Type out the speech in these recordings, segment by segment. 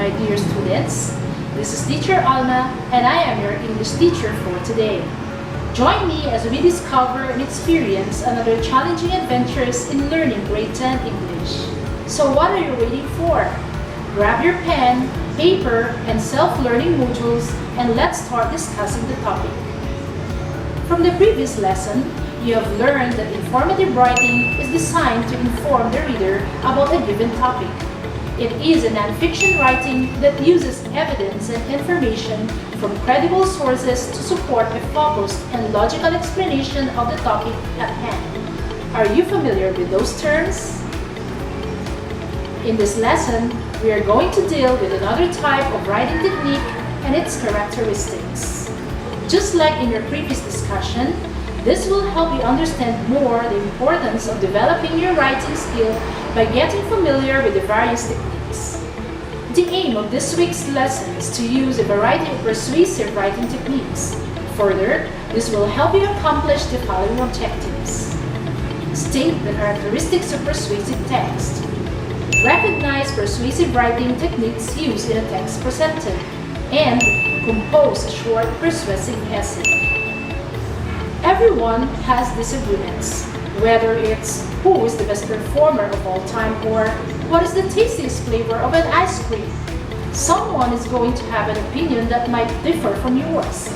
my dear students. This is Teacher Alma and I am your English teacher for today. Join me as we discover and experience another challenging adventures in learning grade 10 English. So what are you waiting for? Grab your pen, paper, and self-learning modules and let's start discussing the topic. From the previous lesson, you have learned that informative writing is designed to inform the reader about a given topic. It is a non-fiction writing that uses evidence and information from credible sources to support a focused and logical explanation of the topic at hand. Are you familiar with those terms? In this lesson, we are going to deal with another type of writing technique and its characteristics. Just like in your previous discussion, this will help you understand more the importance of developing your writing skill by getting familiar with the various techniques. The aim of this week's lesson is to use a variety of persuasive writing techniques. Further, this will help you accomplish the following objectives. State the characteristics of persuasive text. Recognize persuasive writing techniques used in a text presented. And compose a short persuasive essay. Everyone has disagreements, whether it's who is the best performer of all time or what is the tastiest flavor of an ice cream. Someone is going to have an opinion that might differ from yours.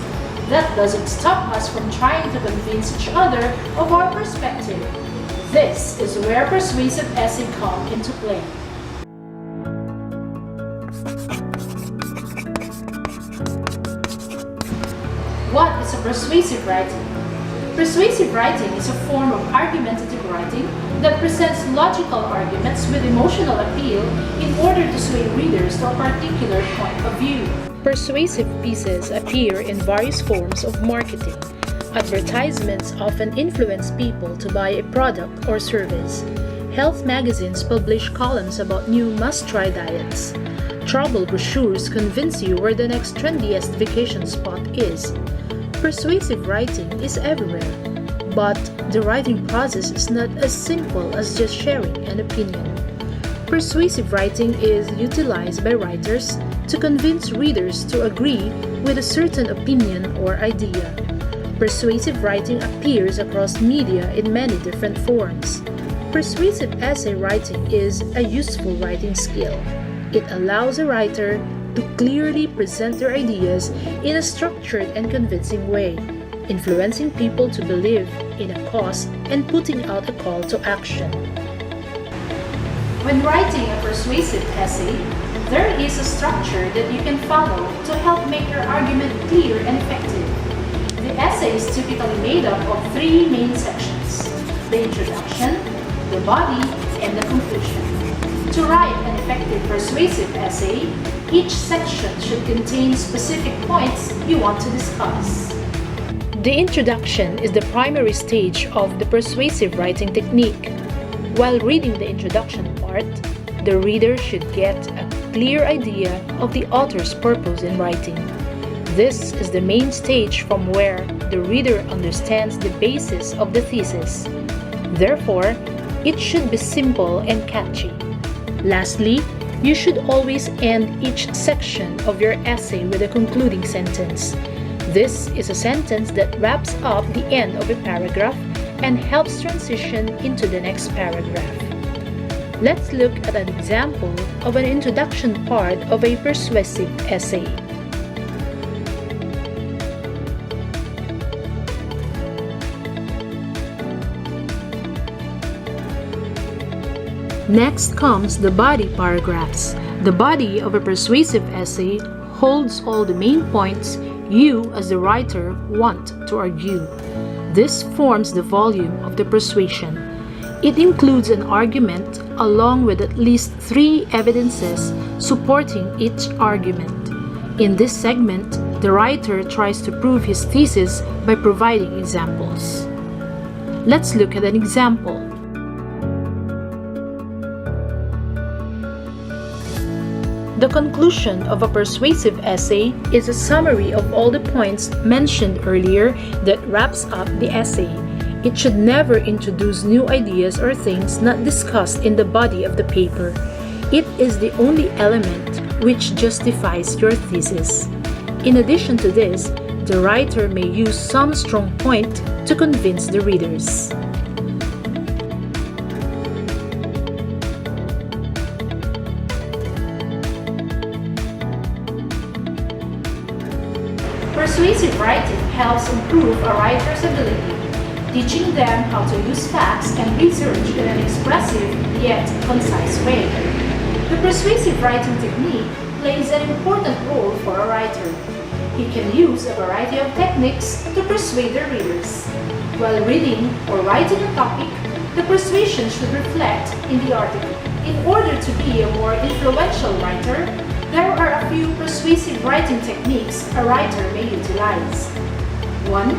That doesn't stop us from trying to convince each other of our perspective. This is where persuasive essay comes into play. What is a persuasive writing? Persuasive writing is a form of argumentative writing that presents logical arguments with emotional appeal in order to sway readers to a particular point of view. Persuasive pieces appear in various forms of marketing. Advertisements often influence people to buy a product or service. Health magazines publish columns about new must-try diets. Travel brochures convince you where the next trendiest vacation spot is. Persuasive writing is everywhere, but the writing process is not as simple as just sharing an opinion. Persuasive writing is utilized by writers to convince readers to agree with a certain opinion or idea. Persuasive writing appears across media in many different forms. Persuasive essay writing is a useful writing skill. It allows a writer to clearly present their ideas in a structured and convincing way, influencing people to believe in a cause and putting out a call to action. When writing a persuasive essay, there is a structure that you can follow to help make your argument clear and effective. The essay is typically made up of three main sections: the introduction, the body, and the conclusion. To write an effective persuasive essay, each section should contain specific points you want to discuss. The introduction is the primary stage of the persuasive writing technique. While reading the introduction part, the reader should get a clear idea of the author's purpose in writing. This is the main stage from where the reader understands the basis of the thesis. Therefore, it should be simple and catchy. Lastly, you should always end each section of your essay with a concluding sentence. This is a sentence that wraps up the end of a paragraph and helps transition into the next paragraph. Let's look at an example of an introduction part of a persuasive essay. Next comes the body paragraphs. The body of a persuasive essay holds all the main points you, as the writer, want to argue. This forms the volume of the persuasion. It includes an argument along with at least 3 evidences supporting each argument. In this segment, the writer tries to prove his thesis by providing examples. Let's look at an example. The conclusion of a persuasive essay is a summary of all the points mentioned earlier that wraps up the essay. It should never introduce new ideas or things not discussed in the body of the paper. It is the only element which justifies your thesis. In addition to this, the writer may use some strong point to convince the readers. Persuasive writing helps improve a writer's ability, teaching them how to use facts and research in an expressive yet concise way. The persuasive writing technique plays an important role for a writer. He can use a variety of techniques to persuade their readers. While reading or writing a topic, the persuasion should reflect in the article. In order to be a more influential writer, there are a few persuasive writing techniques a writer may utilize. 1.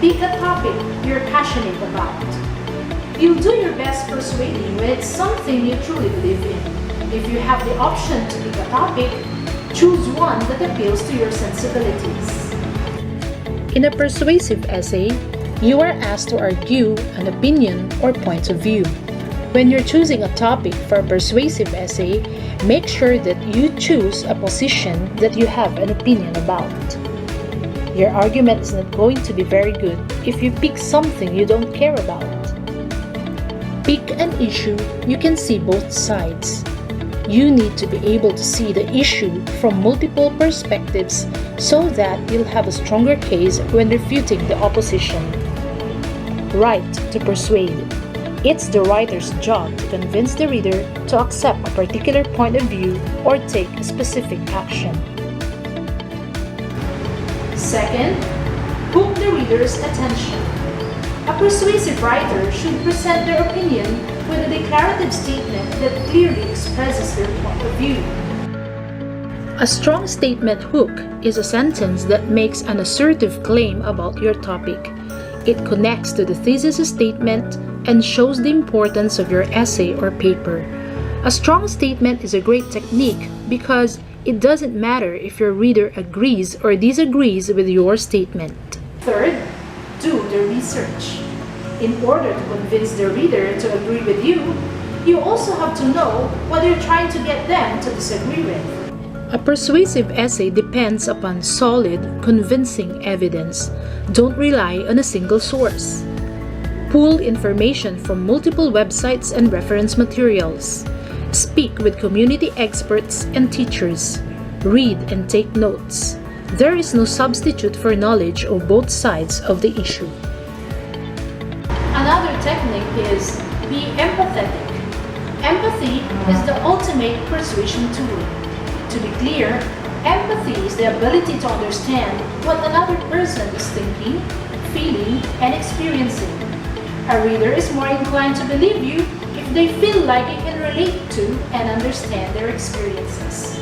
Pick a topic you're passionate about. You'll do your best persuading when it's something you truly believe in. If you have the option to pick a topic, choose one that appeals to your sensibilities. In a persuasive essay, you are asked to argue an opinion or point of view. When you're choosing a topic for a persuasive essay, make sure that you choose a position that you have an opinion about. Your argument is not going to be very good if you pick something you don't care about. Pick an issue you can see both sides. You need to be able to see the issue from multiple perspectives so that you'll have a stronger case when refuting the opposition. Write to persuade. It's the writer's job to convince the reader to accept a particular point of view or take a specific action. Second, hook the reader's attention. A persuasive writer should present their opinion with a declarative statement that clearly expresses their point of view. A strong statement hook is a sentence that makes an assertive claim about your topic. It connects to the thesis statement and shows the importance of your essay or paper. A strong statement is a great technique because it doesn't matter if your reader agrees or disagrees with your statement. Third, do the research. In order to convince the reader to agree with you, you also have to know what you're trying to get them to disagree with. A persuasive essay depends upon solid, convincing evidence. Don't rely on a single source. Pull information from multiple websites and reference materials. Speak with community experts and teachers. Read and take notes. There is no substitute for knowledge of both sides of the issue. Another technique is be empathetic. Empathy is the ultimate persuasion tool. To be clear, empathy is the ability to understand what another person is thinking, feeling, and experiencing. A reader is more inclined to believe you if they feel like you can relate to and understand their experiences.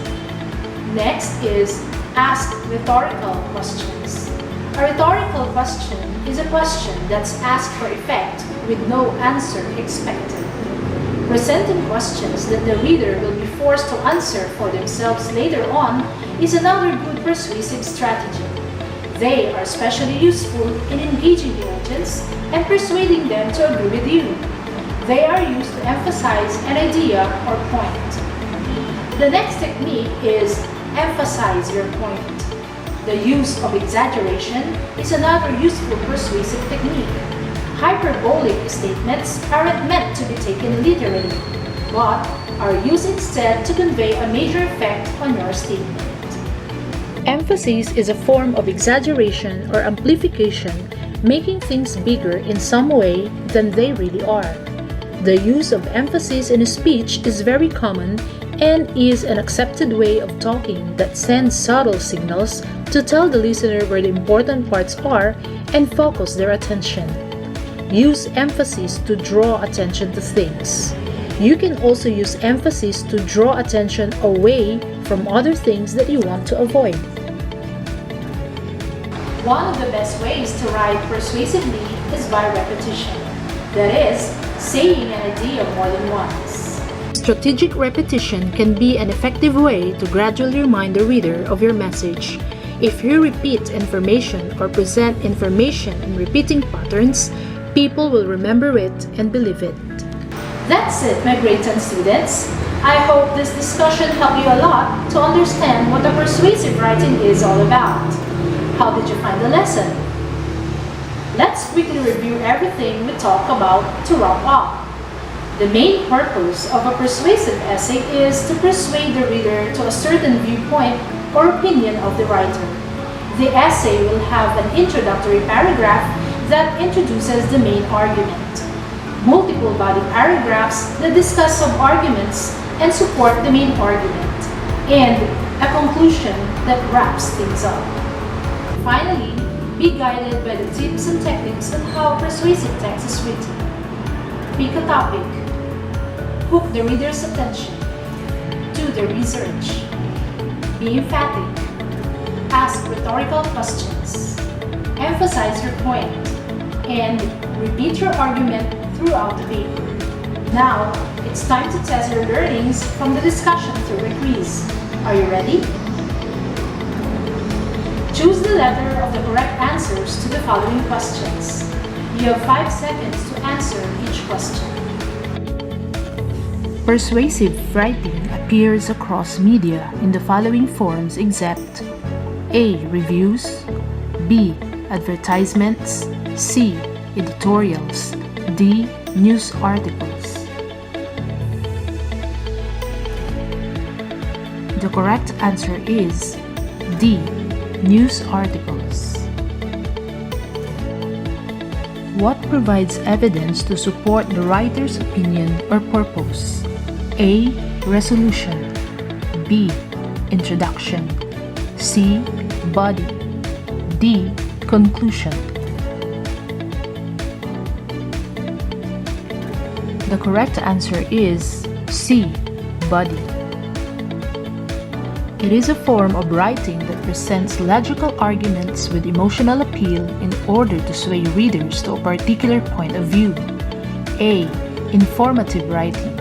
Next is ask rhetorical questions. A rhetorical question is a question that's asked for effect with no answer expected. Presenting questions that the reader will be forced to answer for themselves later on is another good persuasive strategy. They are especially useful in engaging the audience and persuading them to agree with you. They are used to emphasize an idea or point. The next technique is emphasize your point. The use of exaggeration is another useful persuasive technique. Hyperbolic statements aren't meant to be taken literally, but are used instead to convey a major effect on your statement. Emphasis is a form of exaggeration or amplification, making things bigger in some way than they really are. The use of emphasis in a speech is very common and is an accepted way of talking that sends subtle signals to tell the listener where the important parts are and focus their attention. Use emphasis to draw attention to things. You can also use emphasis to draw attention away from other things that you want to avoid. One of the best ways to write persuasively is by repetition. That is, saying an idea more than once. Strategic repetition can be an effective way to gradually remind the reader of your message. If you repeat information or present information in repeating patterns, people will remember it and believe it. That's it, my grade 10 students. I hope this discussion helped you a lot to understand what the persuasive writing is all about. How did you find the lesson? Let's quickly review everything we talked about to wrap up. The main purpose of a persuasive essay is to persuade the reader to a certain viewpoint or opinion of the writer. The essay will have an introductory paragraph that introduces the main argument, multiple body paragraphs that discuss sub-arguments and support the main argument, and a conclusion that wraps things up. Finally, be guided by the tips and techniques on how persuasive text is written. Pick a topic. Hook the reader's attention. Do the research. Be emphatic. Ask rhetorical questions. Emphasize your point. And repeat your argument throughout the paper. Now, it's time to test your learnings from the discussion through a quiz. Are you ready? Choose the letter of the correct answers to the following questions. You have 5 seconds to answer each question. Persuasive writing appears across media in the following forms except A. Reviews, B. Advertisements, C. Editorials, D. News articles. The correct answer is D. News articles. What provides evidence to support the writer's opinion or purpose? A. Resolution, B. Introduction, C. Body, D. Conclusion. The correct answer is C. Body. It is a form of writing that presents logical arguments with emotional appeal in order to sway readers to a particular point of view. A. Informative writing,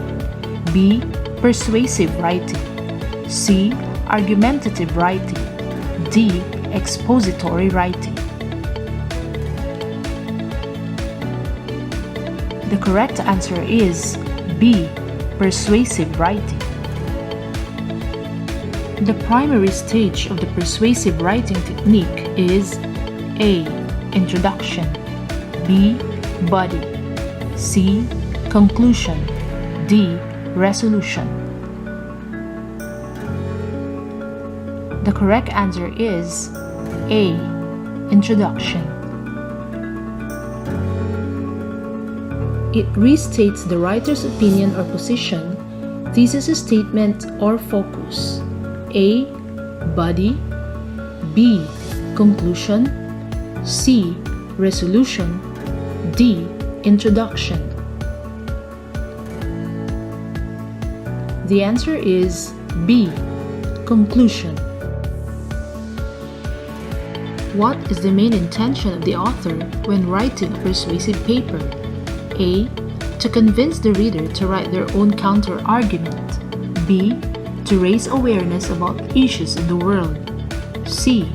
B. Persuasive writing, C. Argumentative writing, D. Expository writing. The correct answer is B. Persuasive writing. The primary stage of the persuasive writing technique is A. Introduction, B. Body, C. Conclusion, D. Resolution. The correct answer is A. Introduction. It restates the writer's opinion or position, thesis statement, or focus. A. Body, B. Conclusion, C. Resolution, D. Introduction. The answer is B. Conclusion. What is the main intention of the author when writing a persuasive paper? A. To convince the reader to write their own counter-argument. B. To raise awareness about issues in the world. C.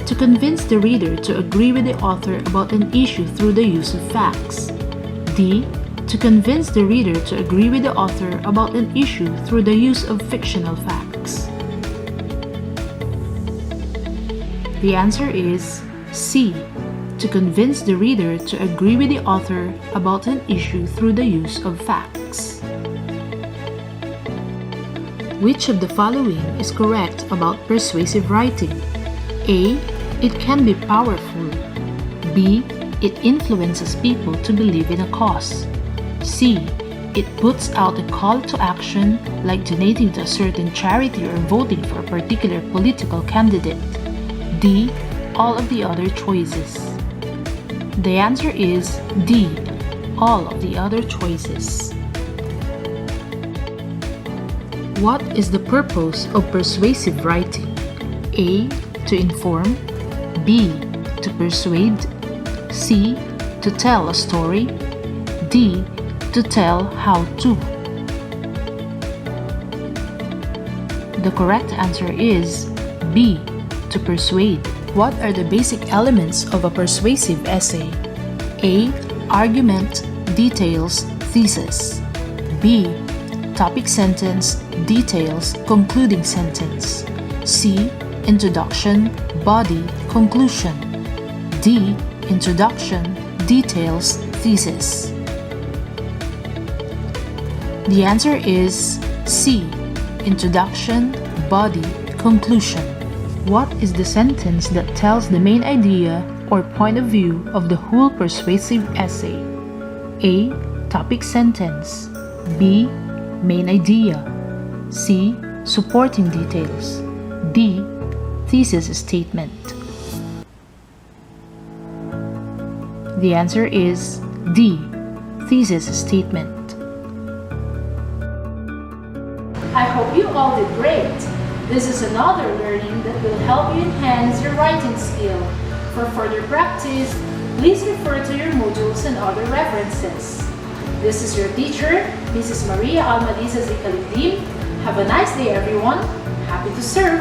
To convince the reader to agree with the author about an issue through the use of facts. D. To convince the reader to agree with the author about an issue through the use of fictional facts. The answer is C. To convince the reader to agree with the author about an issue through the use of facts. Which of the following is correct about persuasive writing? A. It can be powerful. B. It influences people to believe in a cause. C. It puts out a call to action like donating to a certain charity or voting for a particular political candidate. D. All of the other choices. The answer is D. All of the other choices. What is the purpose of persuasive writing? A. To inform, B. To persuade, C. To tell a story, D. To tell how to. The correct answer is B. To persuade. What are the basic elements of a persuasive essay? A. Argument, details, thesis. B. topic sentence, details, concluding sentence. C. Introduction, body, conclusion. D. Introduction, details, thesis. The answer is C. Introduction, body, conclusion. What is the sentence that tells the main idea or point of view of the whole persuasive essay? A. Topic sentence. B. Main idea. C. Supporting details. D. Thesis statement. The answer is D. Thesis statement. I hope you all did great. This is another learning that will help you enhance your writing skill. For further practice, please refer to your modules and other references. This is your teacher, Mrs. Maria Almadiza Zikalindim. Have a nice day, everyone. Happy to serve.